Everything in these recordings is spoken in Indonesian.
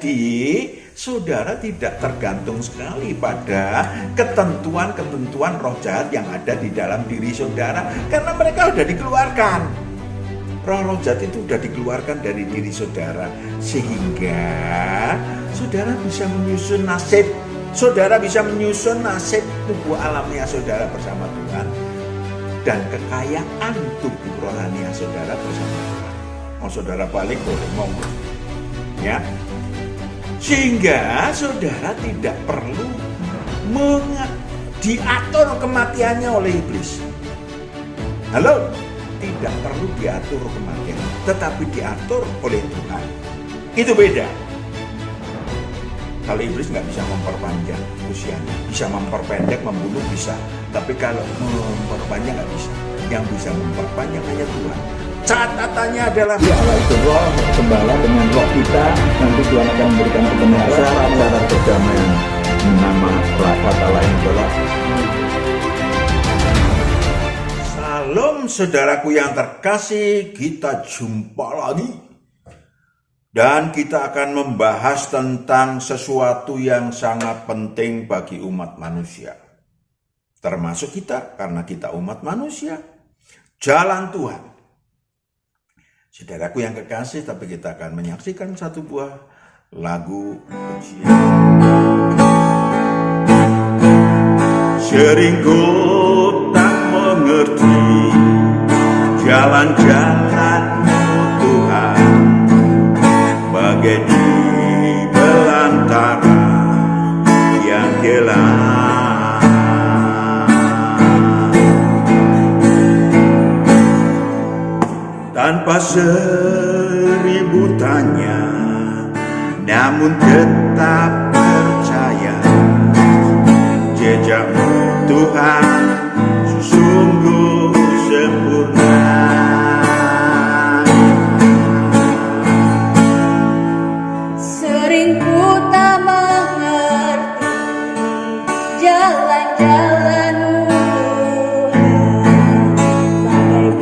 Jadi saudara tidak tergantung sekali pada ketentuan-ketentuan roh jahat yang ada di dalam diri saudara, karena mereka sudah dikeluarkan. Roh-roh jahat itu sudah dikeluarkan dari diri saudara, sehingga saudara bisa menyusun nasib. Saudara bisa menyusun nasib tubuh alamiah saudara bersama Tuhan dan kekayaan tubuh rohania saudara bersama Tuhan. Mau saudara balik boleh, monggo. Ya. Sehingga saudara tidak perlu diatur kematiannya oleh iblis. Halo? Tidak perlu diatur kematian, tetapi diatur oleh Tuhan. Itu beda. Kalau iblis nggak bisa memperpanjang usianya, bisa memperpendek, membunuh bisa. Tapi kalau memperpanjang nggak bisa. Yang bisa memperpanjang hanya Tuhan. Catatannya adalah ya Allah itu roh gembala dengan roh kita, nanti Tuhan akan memberikan kebenaran cara perdamaian. Nama kata lain adalah Salam saudaraku yang terkasih, kita jumpa lagi. Dan kita akan membahas tentang sesuatu yang sangat penting bagi umat manusia. Termasuk kita, karena kita umat manusia. Jalan Tuhan. Saudaraku yang kekasih, tapi kita akan menyaksikan satu buah lagu pujian. Sering ku tak mengerti jalan-jalan-Mu Tuhan, bagai di belantara yang gelap. Tanpa seribu tanya, namun tetap percaya, jejak-Mu Tuhan sungguh sempurna. Sering ku tak mengerti jalan-jalan-Mu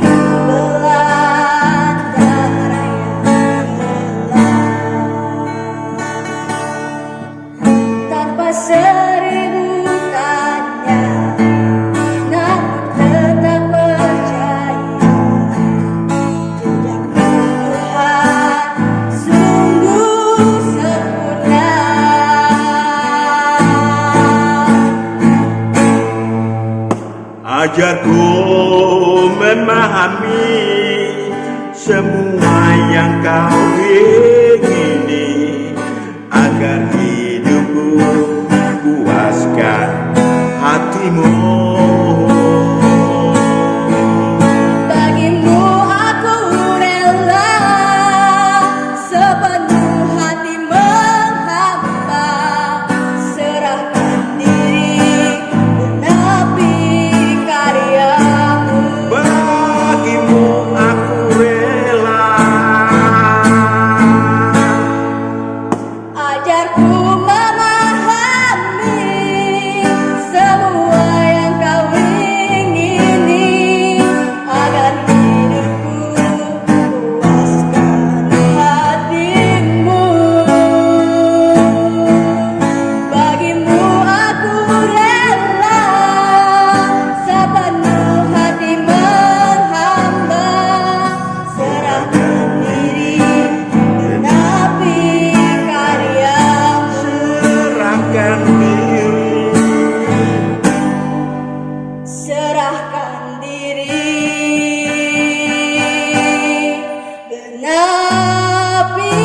Tuhan, bagai belantara yang gelap. Tanpa seribu tanya, namun tetap percaya, jejak-Mu Tuhan sungguh sempurna. Ajarku memahami semua yang Kau ingini, agar hidupku puaskan hati-Mu. Bagimu aku rela sepenuh hati menghamba, serahkan diri menepi karya-Mu. Bagimu aku rela. Ajarku memahami semua yang Kau ingini, agar hidupku puaskan hati-Mu. Bagimu aku rela sepenuh hati menghamba, serahkan diri menepi karya-Mu. Serahkan diri. Serahkan diri menepi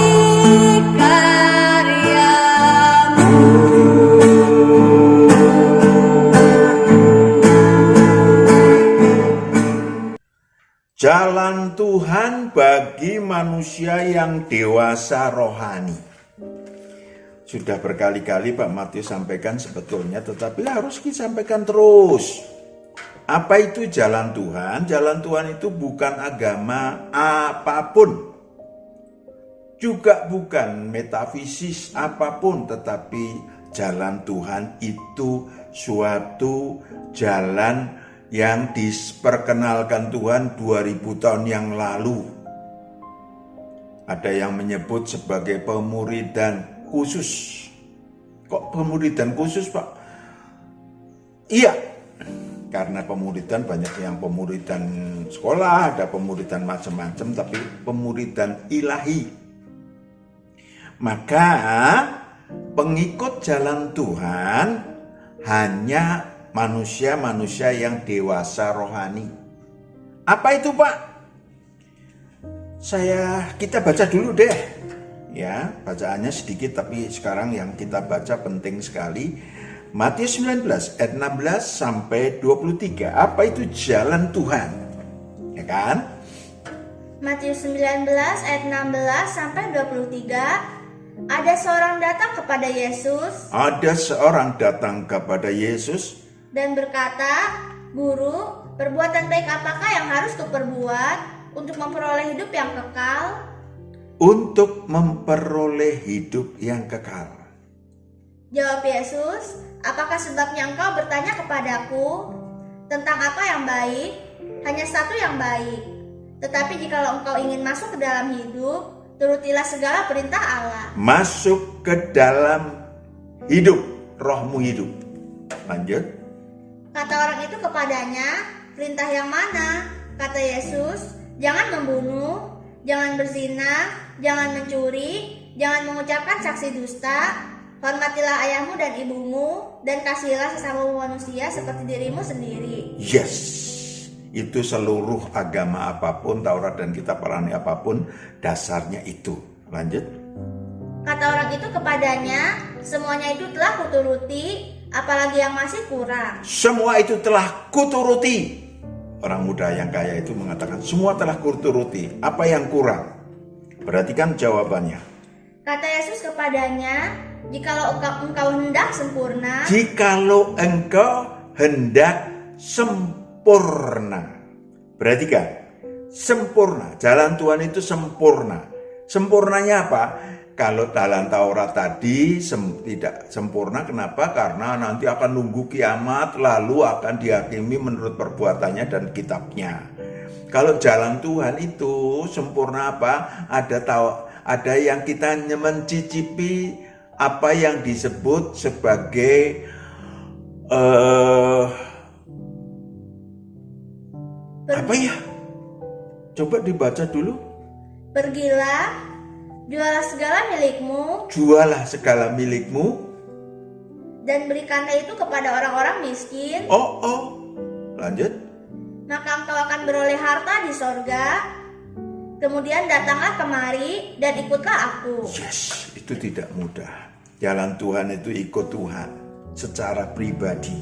karya-Mu. Jalan Tuhan bagi manusia yang dewasa rohani. Sudah berkali-kali Pak Matius sampaikan sebetulnya, tetapi harus disampaikan terus. Apa itu jalan Tuhan? Jalan Tuhan itu bukan agama apapun, juga bukan metafisis apapun, tetapi jalan Tuhan itu suatu jalan yang diperkenalkan Tuhan 2000 tahun yang lalu. Ada yang menyebut sebagai pemuridan khusus. Kok pemuridan khusus, Pak? Iya, karena pemuridan banyak yang pemuridan sekolah, ada pemuridan macam-macam, tapi pemuridan ilahi. Maka pengikut jalan Tuhan hanya manusia-manusia yang dewasa rohani. Apa itu, Pak? Kita baca dulu deh. Ya, bacaannya sedikit tapi sekarang yang kita baca penting sekali. Matius 19 ayat 16 sampai 23. Apa itu jalan Tuhan? Ya kan? Matius 19 ayat 16 sampai 23. Ada seorang datang kepada Yesus. Ada seorang datang kepada Yesus Dan berkata, Guru, perbuatan baik apakah yang harus kuperbuat untuk memperoleh hidup yang kekal? untuk memperoleh hidup yang kekal. Jawab Yesus, apakah sebabnya engkau bertanya kepadaku tentang apa yang baik? Hanya satu yang baik. Tetapi jikalau engkau ingin masuk ke dalam hidup, turutilah segala perintah Allah. Masuk ke dalam hidup, rohmu hidup. Lanjut. Kata orang itu kepadanya, perintah yang mana? Kata Yesus, jangan membunuh, jangan berzina, jangan mencuri, jangan mengucapkan saksi dusta, hormatilah ayahmu dan ibumu, dan kasihilah sesamamu manusia seperti dirimu sendiri. Yes, itu seluruh agama apapun, Taurat dan Kitab Rohani apapun, dasarnya itu. Lanjut. Kata orang itu kepadanya, semuanya itu telah kuturuti, apalagi yang masih kurang. Semua itu telah kuturuti. Orang muda yang kaya itu mengatakan, semua telah kuturuti. Apa yang kurang? Perhatikan jawabannya. Kata Yesus kepadanya, jikalau engkau hendak sempurna, Jikalau engkau hendak sempurna. Perhatikan, sempurna. Jalan Tuhan itu sempurna. Sempurnanya apa? Kalau dalam Taurat tadi tidak sempurna, kenapa? Karena nanti akan nunggu kiamat, lalu akan dihakimi menurut perbuatannya dan kitabnya. Kalau jalan Tuhan itu sempurna apa? Ada yang kita mencicipi apa yang disebut sebagai apa ya? Coba dibaca dulu. pergilah, jualah segala milikmu, Jualah segala milikmu. dan berikanlah itu kepada orang-orang miskin, Lanjut. maka engkau akan beroleh harta di sorga. Kemudian datanglah kemari dan ikutlah aku. Yes, itu tidak mudah. Jalan Tuhan itu ikut Tuhan secara pribadi.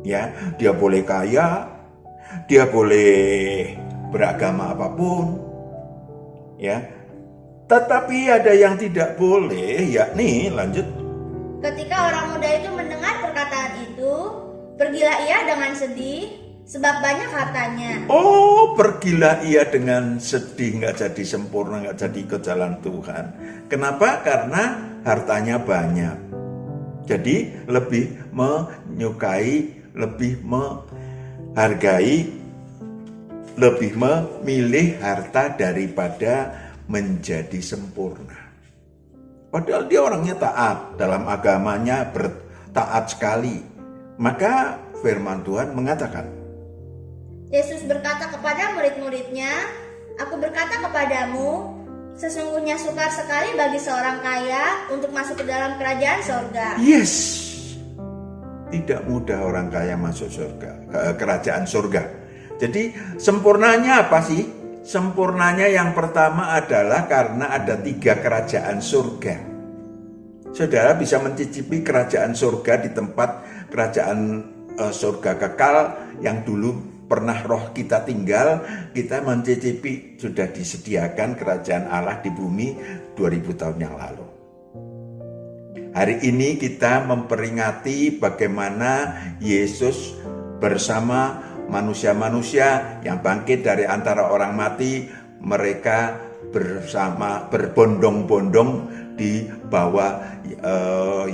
Ya, dia boleh kaya, dia boleh beragama apapun. Ya. Tetapi ada yang tidak boleh, yakni lanjut. Ketika orang muda itu mendengar perkataan itu, pergilah ia dengan sedih, sebab banyak hartanya. Pergilah ia dengan sedih, nggak jadi sempurna, nggak jadi ke jalan Tuhan. Kenapa? Karena hartanya banyak. Jadi lebih menyukai, lebih menghargai, lebih memilih harta daripada menjadi sempurna. Padahal dia orangnya taat, dalam agamanya taat sekali. Maka firman Tuhan mengatakan, Yesus berkata kepada murid-muridnya, aku berkata kepadamu, sesungguhnya sukar sekali bagi seorang kaya untuk masuk ke dalam kerajaan sorga. yes, tidak mudah orang kaya masuk surga, kerajaan surga. Jadi sempurnanya apa sih? Sempurnanya yang pertama adalah karena ada 3 kerajaan surga. Saudara bisa mencicipi kerajaan surga di tempat kerajaan surga kekal yang dulu pernah roh kita tinggal. Kita mencicipi, sudah disediakan kerajaan Allah di bumi 2000 tahun yang lalu. Hari ini kita memperingati bagaimana Yesus bersama manusia-manusia yang bangkit dari antara orang mati, mereka bersama berbondong-bondong dibawa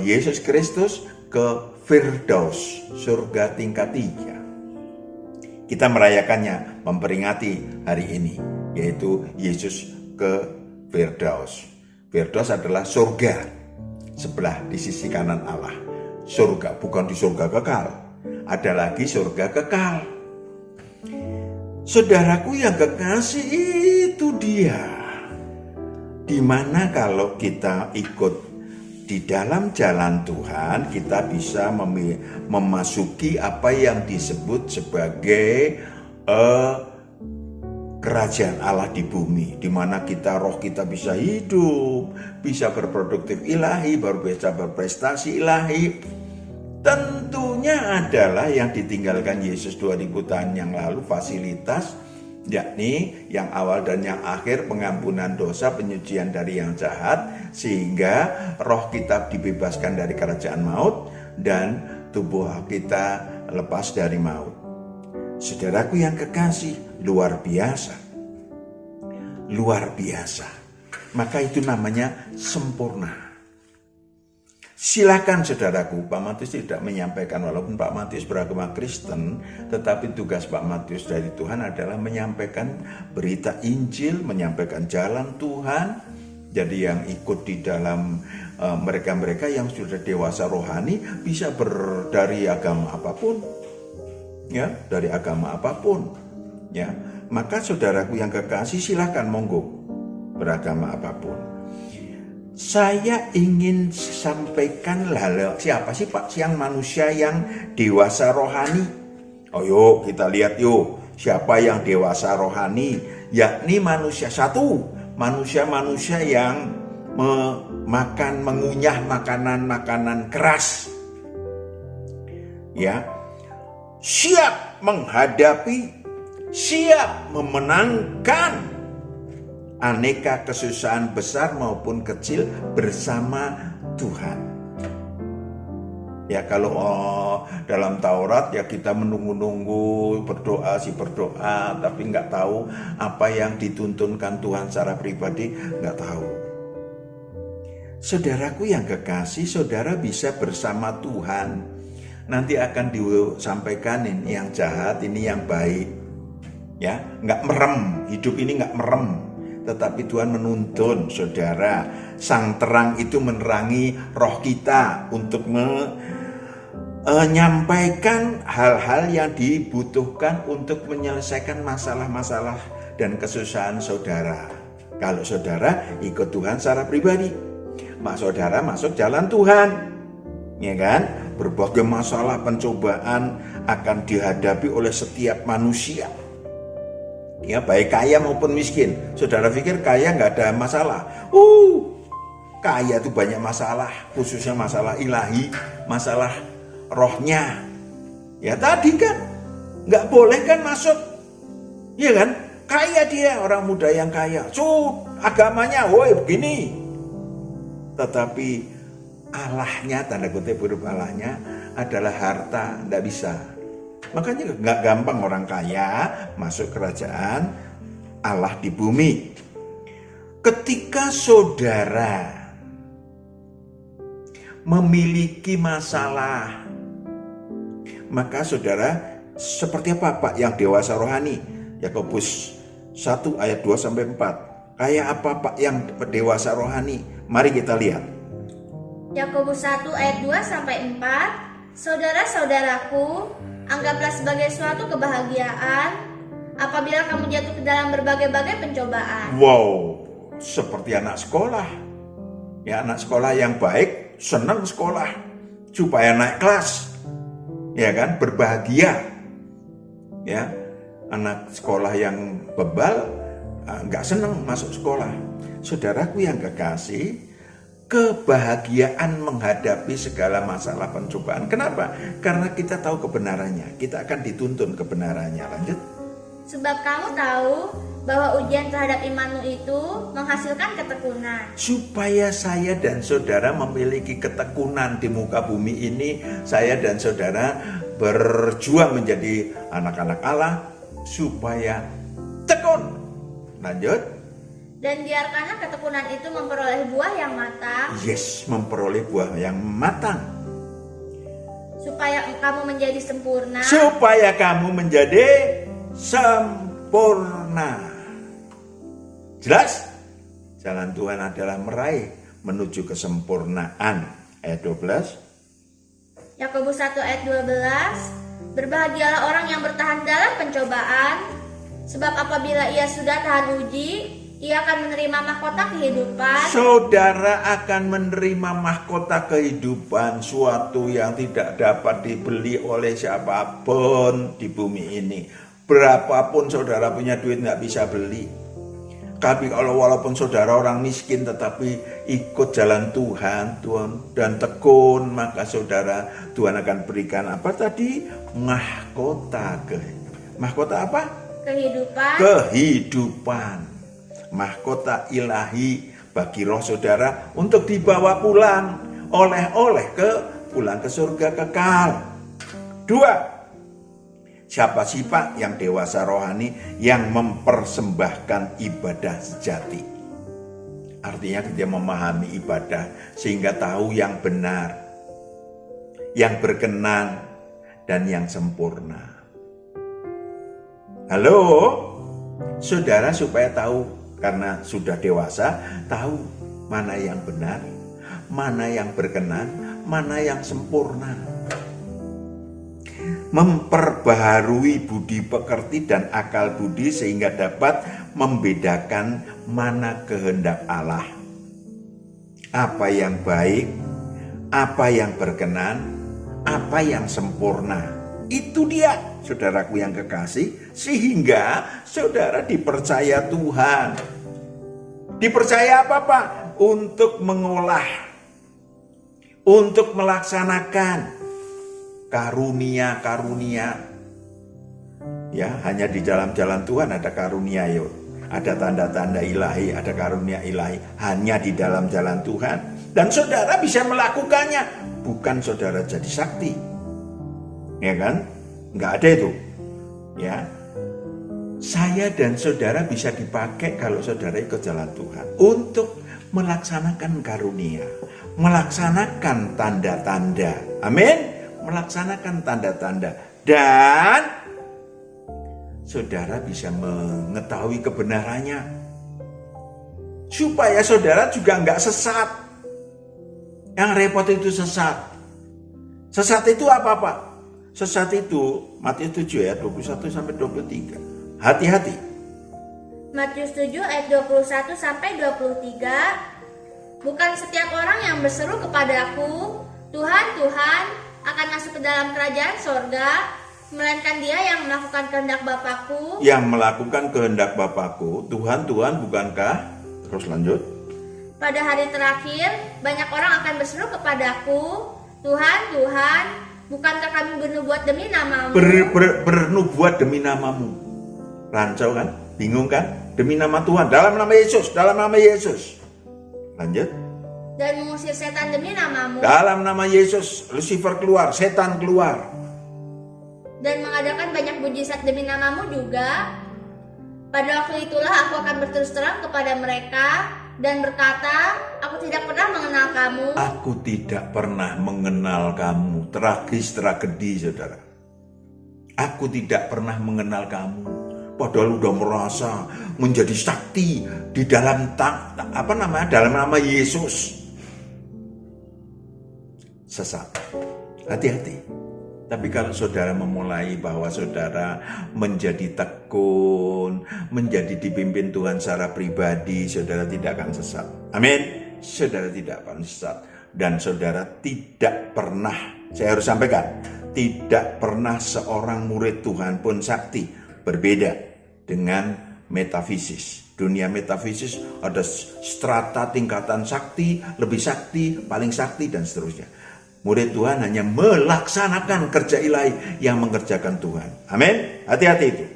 Yesus Kristus ke Firdaus, surga tingkat 3. Kita merayakannya, memperingati hari ini, yaitu Yesus ke Firdaus. Firdaus adalah surga. sebelah di sisi kanan Allah. Surga, bukan di surga kekal. Ada lagi surga kekal. Saudaraku yang kekasih, itu dia. Dimana kalau kita ikut di dalam jalan Tuhan, kita bisa memasuki apa yang disebut sebagai kerajaan Allah di bumi, di mana roh kita bisa hidup, bisa berproduktif ilahi, baru bisa berprestasi ilahi. Tentunya adalah yang ditinggalkan Yesus 2000 tahun yang lalu, fasilitas, yakni yang awal dan yang akhir, pengampunan dosa, penyucian dari yang jahat, sehingga roh kita dibebaskan dari kerajaan maut dan tubuh kita lepas dari maut. Saudaraku yang kekasih, luar biasa. Luar biasa. Maka itu namanya sempurna. Silakan saudaraku, Pak Matius tidak menyampaikan, walaupun Pak Matius beragama Kristen, tetapi tugas Pak Matius dari Tuhan adalah menyampaikan berita Injil, menyampaikan jalan Tuhan. Jadi yang ikut di dalam mereka-mereka yang sudah dewasa rohani bisa dari agama apapun, ya, dari agama apapun, ya. Maka saudaraku yang kekasih, silakan monggo beragama apapun. Saya ingin sampaikan, siapa sih Pak yang manusia yang dewasa rohani? Oh yuk kita lihat yuk, siapa yang dewasa rohani? Yakni manusia-manusia yang mengunyah makanan-makanan keras. Ya, siap menghadapi, siap memenangkan aneka kesusahan besar maupun kecil bersama Tuhan. Ya, kalau dalam Taurat ya kita menunggu-nunggu, berdoa, tapi nggak tahu apa yang dituntunkan Tuhan secara pribadi, nggak tahu. Saudaraku yang kekasih, saudara bisa bersama Tuhan. Nanti akan disampaikan ini yang jahat, ini yang baik. Ya, nggak merem, hidup ini nggak merem. Tetapi Tuhan menuntun saudara. Sang terang itu menerangi roh kita untuk menyampaikan hal-hal yang dibutuhkan untuk menyelesaikan masalah-masalah dan kesusahan saudara. Kalau saudara ikut Tuhan secara pribadi, saudara masuk jalan Tuhan, ya kan? Berbagai masalah pencobaan akan dihadapi oleh setiap manusia. Ya, baik kaya maupun miskin. Saudara pikir kaya nggak ada masalah? Kaya itu banyak masalah, khususnya masalah ilahi, masalah rohnya. Ya tadi kan, nggak boleh kan masuk, ya kan? Kaya dia, orang muda yang kaya. Agamanya, woi begini. Tetapi Allahnya, tanda kutip huruf Allahnya adalah harta, nggak bisa. Makanya gak gampang orang kaya masuk kerajaan Allah di bumi. Ketika saudara memiliki masalah, maka saudara seperti apa Pak yang dewasa rohani? Yakobus 1 ayat 2-4. Kayak apa Pak yang dewasa rohani? Mari kita lihat. Yakobus 1 ayat 2-4. Saudara-saudaraku, anggaplah sebagai suatu kebahagiaan apabila kamu jatuh ke dalam berbagai-bagai pencobaan. Wow, seperti anak sekolah. Ya, anak sekolah yang baik senang sekolah supaya naik kelas. Ya kan, berbahagia. Ya, anak sekolah yang bebal nggak senang masuk sekolah. Saudaraku yang kekasih, kebahagiaan menghadapi segala masalah pencobaan. Kenapa? Karena kita tahu kebenarannya. Kita akan dituntun kebenarannya. Lanjut. Sebab kamu tahu bahwa ujian terhadap imanmu itu menghasilkan ketekunan. Supaya saya dan saudara memiliki ketekunan di muka bumi ini, saya dan saudara berjuang menjadi anak-anak Allah supaya tekun. Lanjut. Dan biarkanlah ketekunan itu memperoleh buah yang matang. Yes, memperoleh buah yang matang. Supaya kamu menjadi sempurna. Supaya kamu menjadi sempurna. Jelas? Jalan Tuhan adalah meraih menuju kesempurnaan. Ayat 12. Yakobus 1 ayat 12. Berbahagialah orang yang bertahan dalam pencobaan, sebab apabila ia sudah tahan uji, ia akan menerima mahkota kehidupan. Saudara akan menerima mahkota kehidupan, suatu yang tidak dapat dibeli oleh siapapun di bumi ini. Berapapun saudara punya duit nggak bisa beli. Tapi kalau walaupun saudara orang miskin tetapi ikut jalan Tuhan dan tekun, maka saudara, Tuhan akan berikan apa tadi? Mahkota. Mahkota apa? Kehidupan. Kehidupan. Mahkota ilahi bagi roh saudara untuk dibawa pulang oleh-oleh pulang ke surga kekal. 2. Siapa sih Pak yang dewasa rohani yang mempersembahkan ibadah sejati? Artinya dia memahami ibadah sehingga tahu yang benar, yang berkenan, dan yang sempurna. Halo, saudara supaya tahu, karena sudah dewasa, tahu mana yang benar, mana yang berkenan, mana yang sempurna. Memperbaharui budi pekerti dan akal budi sehingga dapat membedakan mana kehendak Allah, apa yang baik, apa yang berkenan, apa yang sempurna. Itu dia, saudaraku yang kekasih, sehingga saudara dipercaya Tuhan. Dipercaya apa Pak? Untuk mengolah, untuk melaksanakan karunia-karunia. Ya, hanya di jalan-jalan Tuhan ada karunia, yuk. Ada tanda-tanda ilahi, ada karunia ilahi hanya di dalam jalan Tuhan, dan saudara bisa melakukannya. Bukan saudara jadi sakti. Ya kan? Enggak ada itu. Ya. Saya dan saudara bisa dipakai kalau saudara ikut jalan Tuhan untuk melaksanakan karunia, melaksanakan tanda-tanda. Amin. Melaksanakan tanda-tanda, dan saudara bisa mengetahui kebenarannya supaya saudara juga nggak sesat. Yang repot itu sesat. Sesat itu apa Pak? Sesat itu Matius 7 ayat 21 sampai 23. Hati-hati. Matius 7 ayat 21 sampai 23. Bukan setiap orang yang berseru kepadaku, Tuhan, Tuhan, akan masuk ke dalam kerajaan sorga, melainkan dia yang melakukan kehendak Bapakku. Yang melakukan kehendak Bapakku. Tuhan, Tuhan, bukankah? Terus lanjut. Pada hari terakhir, banyak orang akan berseru kepadaku, Tuhan, Tuhan, bukankah kami bernubuat demi namamu? Bernubuat demi namamu. Rancau kan? Bingung kan? Demi nama Tuhan, dalam nama Yesus, dalam nama Yesus. Lanjut. Dan mengusir setan demi namamu. Dalam nama Yesus, Lucifer keluar, setan keluar. Dan mengadakan banyak mujizat demi namamu juga. Pada waktu itulah aku akan berterus terang kepada mereka dan berkata, aku tidak pernah mengenal kamu. Aku tidak pernah mengenal kamu. Tragis, tragedi, saudara. Aku tidak pernah mengenal kamu. Padahal udah merasa menjadi sakti di dalam dalam nama Yesus. Sesat. Hati-hati. Tapi kalau saudara memulai bahwa saudara menjadi tekun, menjadi dipimpin Tuhan secara pribadi, saudara tidak akan sesat. Amin. Saudara tidak akan sesat. Dan saudara tidak pernah, saya harus sampaikan, tidak pernah seorang murid Tuhan pun sakti. Berbeda dengan metafisis. Dunia metafisis ada strata tingkatan sakti, lebih sakti, paling sakti, dan seterusnya. Murid Tuhan hanya melaksanakan kerja ilahi yang mengerjakan Tuhan. Amin. Hati-hati itu.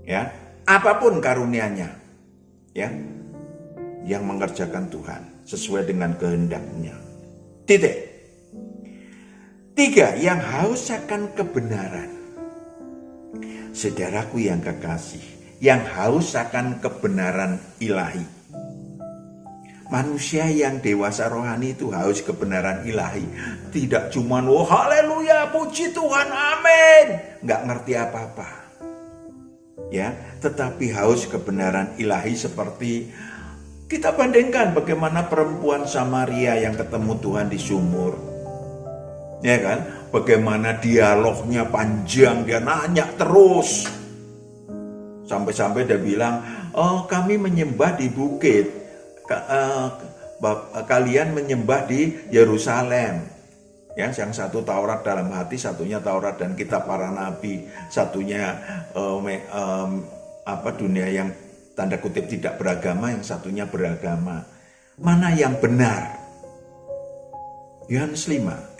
Ya, apapun karunianya, ya, yang mengerjakan Tuhan sesuai dengan kehendaknya. Titik. 3, yang haus akan kebenaran. Saudaraku yang kekasih, yang haus akan kebenaran ilahi. Manusia yang dewasa rohani itu haus kebenaran ilahi. Tidak cuma haleluya, puji Tuhan, amin, nggak ngerti apa-apa. Ya, tetapi haus kebenaran ilahi seperti Kita bandingkan bagaimana perempuan Samaria yang ketemu Tuhan di sumur. Ya kan? Bagaimana dialognya panjang, dia nanya terus. Sampai-sampai dia bilang, "Oh, kami menyembah di bukit. Kalian menyembah di Yerusalem." Ya, yang satu Taurat dalam hati, satunya Taurat dan kitab para nabi, satunya dunia yang tanda kutip tidak beragama, yang satunya beragama. Mana yang benar? Yohanes 4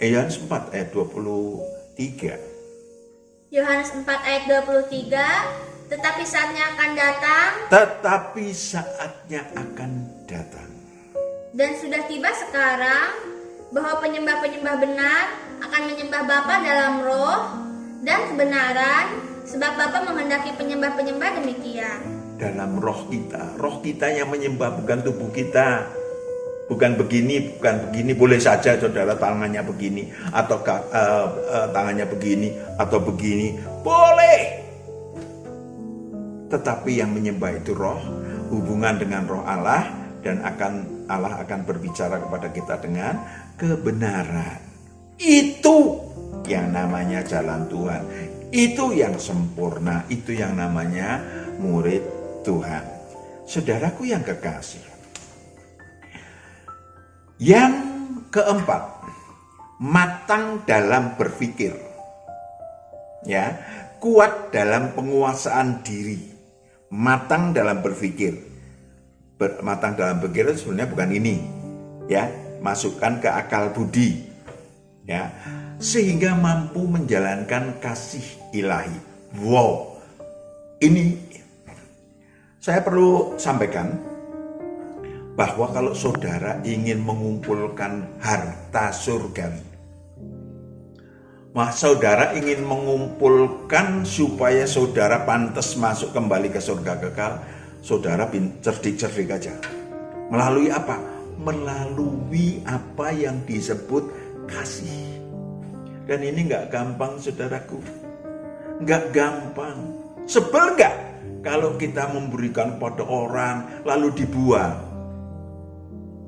ayat 23. Yohanes 4 ayat 23, tetapi saatnya akan datang. Tetapi saatnya akan datang. Dan sudah tiba sekarang bahwa penyembah-penyembah benar akan menyembah Bapa dalam roh dan kebenaran, sebab Bapa menghendaki penyembah-penyembah demikian. Dalam roh kita yang menyembah, bukan tubuh kita. Bukan begini, boleh saja saudara tangannya begini, atau tangannya begini, atau begini, boleh. Tetapi yang menyembah itu roh, hubungan dengan roh Allah, dan Allah akan berbicara kepada kita dengan kebenaran. Itu yang namanya jalan Tuhan. Itu yang sempurna, itu yang namanya murid Tuhan. Saudaraku yang kekasih, yang keempat, matang dalam berpikir, ya, kuat dalam penguasaan diri, matang dalam berpikir. Matang dalam berpikir itu sebenarnya bukan ini, ya, masukkan ke akal budi, ya, sehingga mampu menjalankan kasih ilahi. Wow, ini saya perlu sampaikan bahwa kalau saudara ingin mengumpulkan harta surgawi, saudara ingin mengumpulkan supaya saudara pantas masuk kembali ke surga kekal, saudara cerdik-cerdik aja. Melalui apa? Melalui apa yang disebut kasih. Dan ini gak gampang saudaraku. Gak gampang. Sebel gak kalau kita memberikan pada orang lalu dibuang?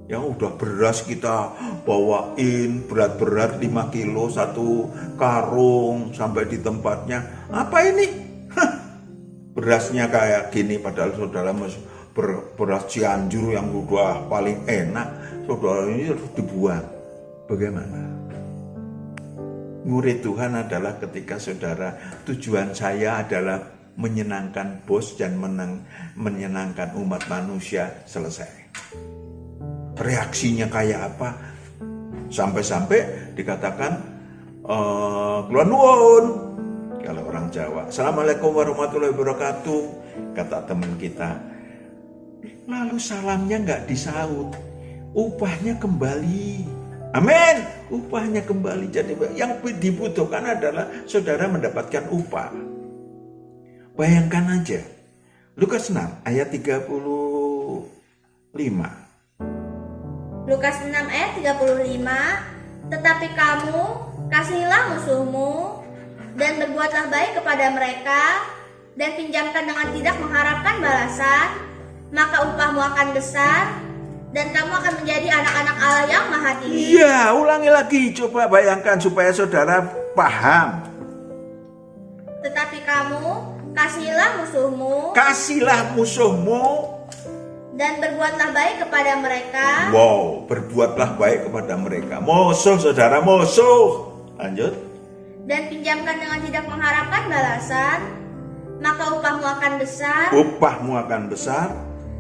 Yang udah beras kita bawain berat-berat 5 kilo, 1 karung sampai di tempatnya. Apa ini? Berasnya kayak gini, padahal saudara beras Cianjur yang udah paling enak, saudara ini harus dibuang. Bagaimana? Murid Tuhan adalah ketika saudara, tujuan saya adalah menyenangkan bos dan menyenangkan umat manusia, selesai. Reaksinya kayak apa? Sampai-sampai dikatakan keluar nuwun. Kalau orang Jawa, Assalamualaikum warahmatullahi wabarakatuh, kata teman kita. Lalu salamnya nggak disaut, upahnya kembali. Amin, upahnya kembali. Jadi yang dibutuhkan adalah saudara mendapatkan upah. Bayangkan aja, Lukas 6 ayat 35. Lukas 6 ayat 35, tetapi kamu kasihilah musuhmu dan berbuatlah baik kepada mereka, dan pinjamkan dengan tidak mengharapkan balasan, maka upahmu akan besar, dan kamu akan menjadi anak-anak Allah yang Maha Tinggi. Iya, ulangi lagi, coba bayangkan supaya saudara paham. Tetapi kamu kasihilah musuhmu, dan berbuatlah baik kepada mereka. Wow, berbuatlah baik kepada mereka. Musuh, saudara, musuh. Lanjut. Dan pinjamkan dengan tidak mengharapkan balasan, maka upahmu akan besar. Upahmu akan besar.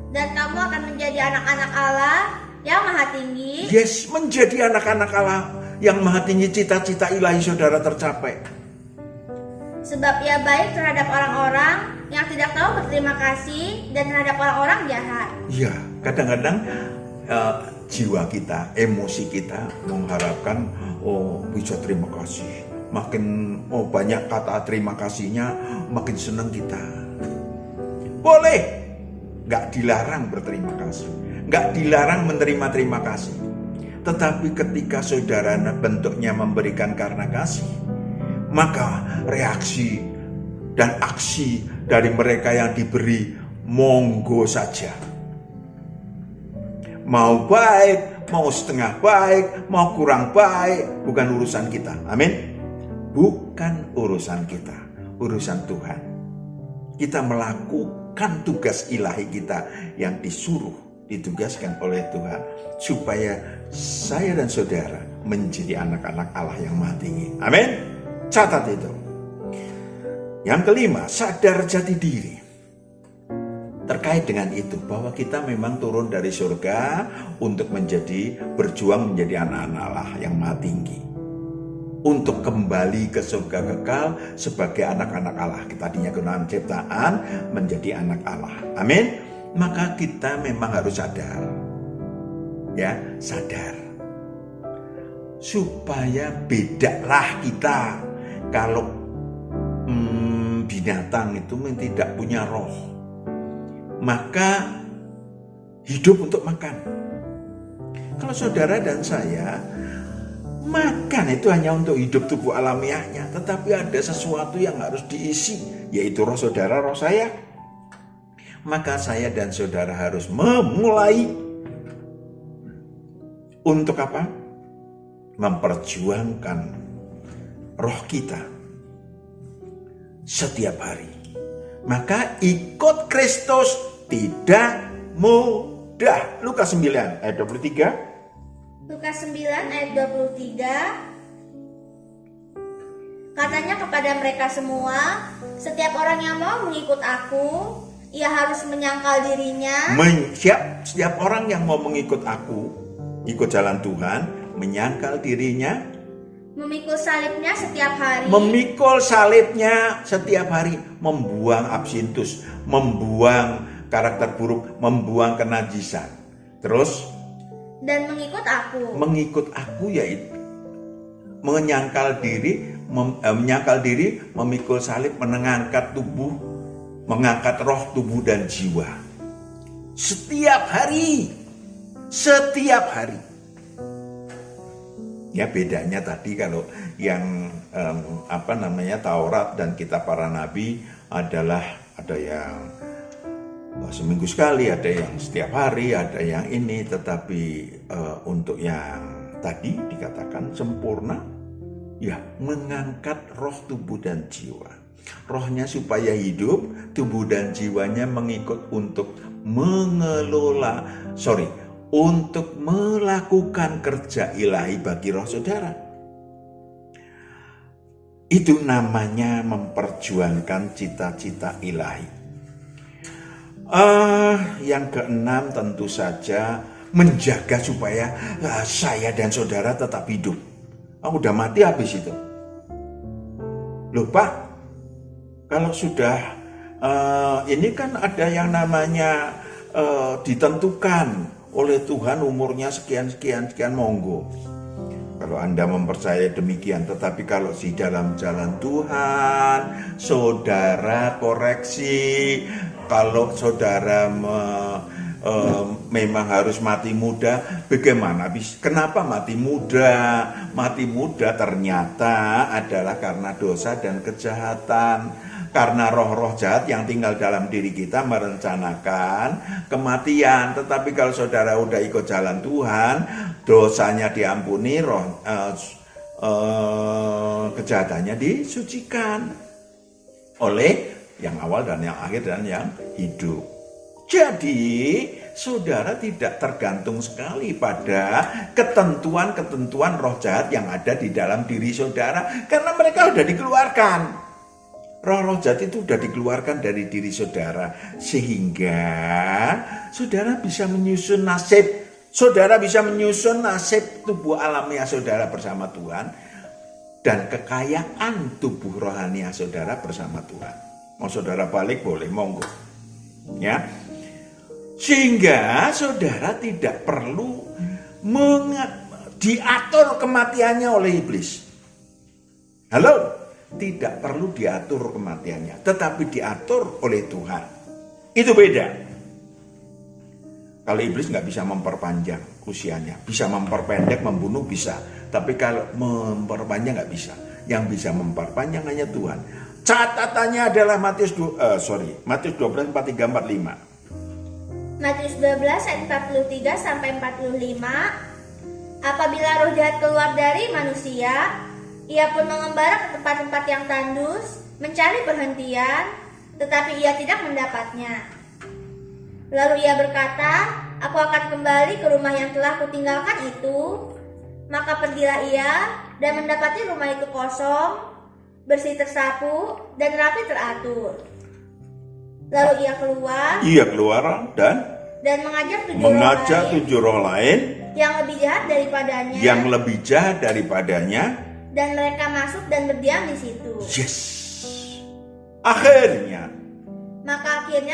Dan kamu akan menjadi anak-anak Allah yang Maha Tinggi. Yes, menjadi anak-anak Allah yang Maha Tinggi, cita-cita ilahi saudara tercapai. Sebab ia baik terhadap orang-orang yang tidak tahu berterima kasih dan terhadap orang-orang jahat. Iya, kadang-kadang jiwa kita, emosi kita mengharapkan, bisa terima kasih. Makin banyak kata terima kasihnya, makin senang kita. Boleh, gak dilarang berterima kasih, gak dilarang menerima terima kasih. Tetapi ketika saudara bentuknya memberikan karena kasih, maka reaksi dan aksi dari mereka yang diberi monggo saja. Mau baik, mau setengah baik, mau kurang baik, bukan urusan kita. Amin. Bukan urusan kita, urusan Tuhan. Kita melakukan tugas ilahi kita yang ditugaskan oleh Tuhan, supaya saya dan saudara menjadi anak-anak Allah yang Maha Tinggi. Amin. Catat itu. Yang kelima, sadar jati diri. Terkait dengan itu, bahwa kita memang turun dari surga untuk berjuang menjadi anak-anak Allah yang Maha Tinggi, untuk kembali ke surga kekal sebagai anak-anak Allah. Kita tadinya kenalan ciptaan menjadi anak Allah. Amin. Maka kita memang harus sadar, ya, sadar, supaya bedalah kita. Kalau binatang itu tidak punya roh, maka hidup untuk makan. Kalau saudara dan saya makan itu hanya untuk hidup tubuh alamiahnya, tetapi ada sesuatu yang harus diisi, yaitu roh saudara, roh saya. Maka saya dan saudara harus memulai untuk apa? Memperjuangkan roh kita setiap hari. Maka ikut Kristus tidak mudah. Lukas 9 ayat 23. Lukas 9 ayat 23. Katanya kepada mereka semua, setiap orang yang mau mengikut aku, ia harus menyangkal dirinya. Setiap orang yang mau mengikut aku, ikut jalan Tuhan, menyangkal dirinya, memikul salibnya setiap hari. Memikul salibnya setiap hari, membuang absintus, membuang karakter buruk, membuang kenajisan. Terus, dan mengikut aku. Mengikut aku yaitu menyangkal diri, memikul salib, mengangkat tubuh, mengangkat roh, tubuh dan jiwa. Setiap hari. Ya, bedanya tadi kalau yang Taurat dan kitab para nabi adalah ada yang seminggu sekali, ada yang setiap hari, ada yang ini. Tetapi untuk yang tadi dikatakan sempurna, ya, mengangkat roh, tubuh dan jiwa. Rohnya supaya hidup, tubuh dan jiwanya mengikut untuk untuk melakukan kerja ilahi bagi roh saudara. Itu namanya memperjuangkan cita-cita ilahi. Yang keenam tentu saja menjaga supaya saya dan saudara tetap hidup. Udah mati habis itu. Lupa. Kalau sudah ini kan ada yang namanya ditentukan oleh Tuhan umurnya sekian monggo. Kalau Anda mempercayai demikian, tetapi kalau di dalam jalan Tuhan, saudara koreksi. Kalau saudara memang harus mati muda, bagaimana? Kenapa mati muda? Mati muda ternyata adalah karena dosa dan kejahatan. Karena roh-roh jahat yang tinggal dalam diri kita merencanakan kematian. Tetapi kalau saudara udah ikut jalan Tuhan, dosanya diampuni, kejahatannya disucikan oleh yang awal dan yang akhir dan yang hidup. Jadi saudara tidak tergantung sekali pada ketentuan-ketentuan roh jahat yang ada di dalam diri saudara, karena mereka sudah dikeluarkan. Roh-roh jahat itu sudah dikeluarkan dari diri saudara, sehingga saudara bisa menyusun nasib. Saudara bisa menyusun nasib tubuh alamiah saudara bersama Tuhan, dan kekayaan tubuh rohania saudara bersama Tuhan. Mau saudara balik boleh, monggo. Ya, sehingga saudara tidak perlu diatur kematiannya oleh iblis. Halo? Tidak perlu diatur kematiannya, tetapi diatur oleh Tuhan. Itu beda. Kalau iblis nggak bisa memperpanjang usianya, bisa memperpendek, membunuh bisa, tapi kalau memperpanjang nggak bisa. Yang bisa memperpanjang hanya Tuhan. Catatannya adalah Matius 12, 43, 45. Matius 12 ayat 43 sampai 45. Apabila roh jahat keluar dari manusia, ia pun mengembara ke tempat-tempat yang tandus, mencari perhentian, tetapi ia tidak mendapatnya. Lalu ia berkata, aku akan kembali ke rumah yang telah kutinggalkan itu. Maka pergilah ia dan mendapati rumah itu kosong, bersih tersapu, dan rapi teratur. Lalu ia keluar dan mengajak tujuh roh lain yang lebih jahat daripadanya, dan mereka masuk dan berdiam di situ. Yes. Akhirnya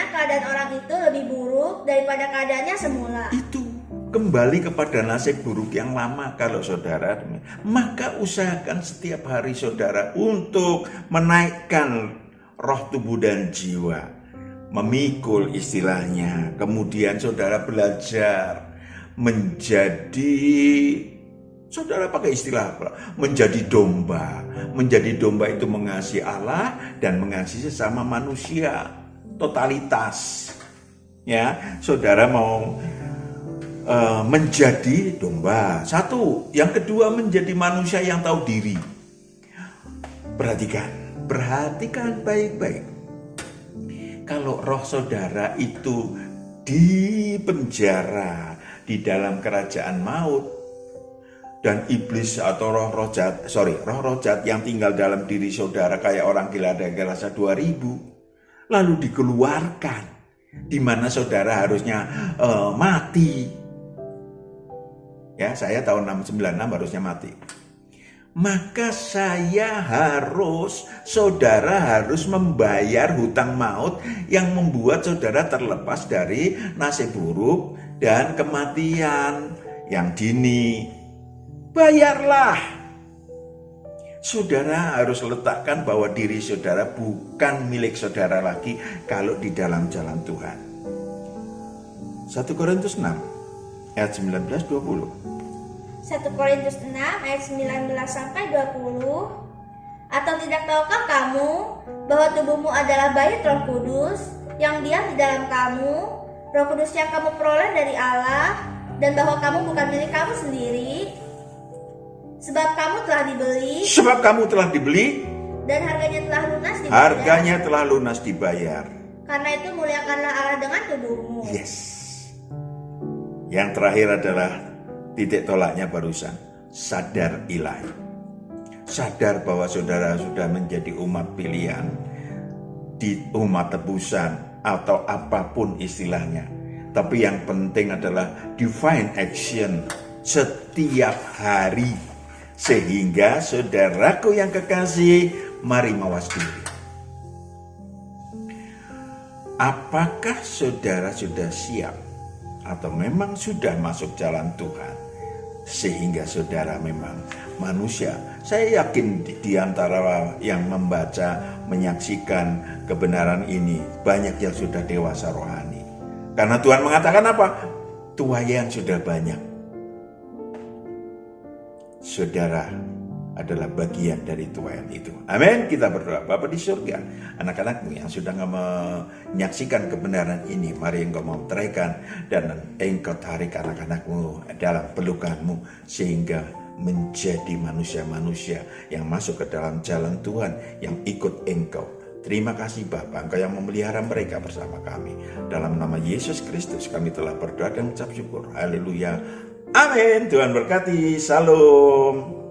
keadaan orang itu lebih buruk daripada keadaannya semula. Itu kembali kepada nasib buruk yang lama. Kalau saudara, maka usahakan setiap hari saudara untuk menaikkan roh, tubuh, dan jiwa. Memikul istilahnya. Kemudian saudara belajar menjadi, saudara pakai istilah apa? Menjadi domba. Menjadi domba itu mengasihi Allah dan mengasihi sesama manusia. Totalitas. Ya, saudara mau menjadi domba. Satu, yang kedua menjadi manusia yang tahu diri. Perhatikan baik-baik. Kalau roh saudara itu dipenjara di dalam kerajaan maut, dan iblis atau roh-roh jahat yang tinggal dalam diri saudara kayak orang gila ada rasa 2000, lalu dikeluarkan, di mana saudara harusnya mati. Ya, saya tahun 96 harusnya mati. Maka saudara harus membayar hutang maut yang membuat saudara terlepas dari nasib buruk dan kematian yang dini. Bayarlah. Saudara harus letakkan bahwa diri saudara bukan milik saudara lagi kalau di dalam jalan Tuhan. 1 Korintus 6 ayat 19-20. 1 Korintus 6 ayat 19 sampai 20. Atau tidak tahukah kamu bahwa tubuhmu adalah bait Roh Kudus yang diam di dalam kamu, Roh Kudus yang kamu peroleh dari Allah, dan bahwa kamu bukan milik kamu sendiri, sebab kamu telah dibeli dan harganya telah lunas dibayar. Karena itu muliakanlah Allah dengan tubuhmu. Yes. Yang terakhir adalah titik tolaknya barusan, sadar ilahi. Sadar bahwa saudara sudah menjadi umat pilihan, di umat tebusan atau apapun istilahnya. Tapi yang penting adalah divine action setiap hari. Sehingga saudaraku yang kekasih, mari mawas diri. Apakah saudara sudah siap atau memang sudah masuk jalan Tuhan? Sehingga saudara memang manusia. Saya yakin di antara yang membaca, menyaksikan kebenaran ini, banyak yang sudah dewasa rohani. Karena Tuhan mengatakan apa? Tuayan sudah banyak. Saudara adalah bagian dari tuayan itu. Amin. Kita berdoa. Bapa di surga, anak-anakmu yang sudah menyaksikan kebenaran ini, mari engkau meteraikan dan engkau tarik anak-anakmu dalam pelukanmu sehingga menjadi manusia-manusia yang masuk ke dalam jalan Tuhan, yang ikut engkau. Terima kasih Bapa, engkau yang memelihara mereka bersama kami. Dalam nama Yesus Kristus kami telah berdoa dan mengucap syukur. Haleluya. Amin. Tuhan berkati. Salam.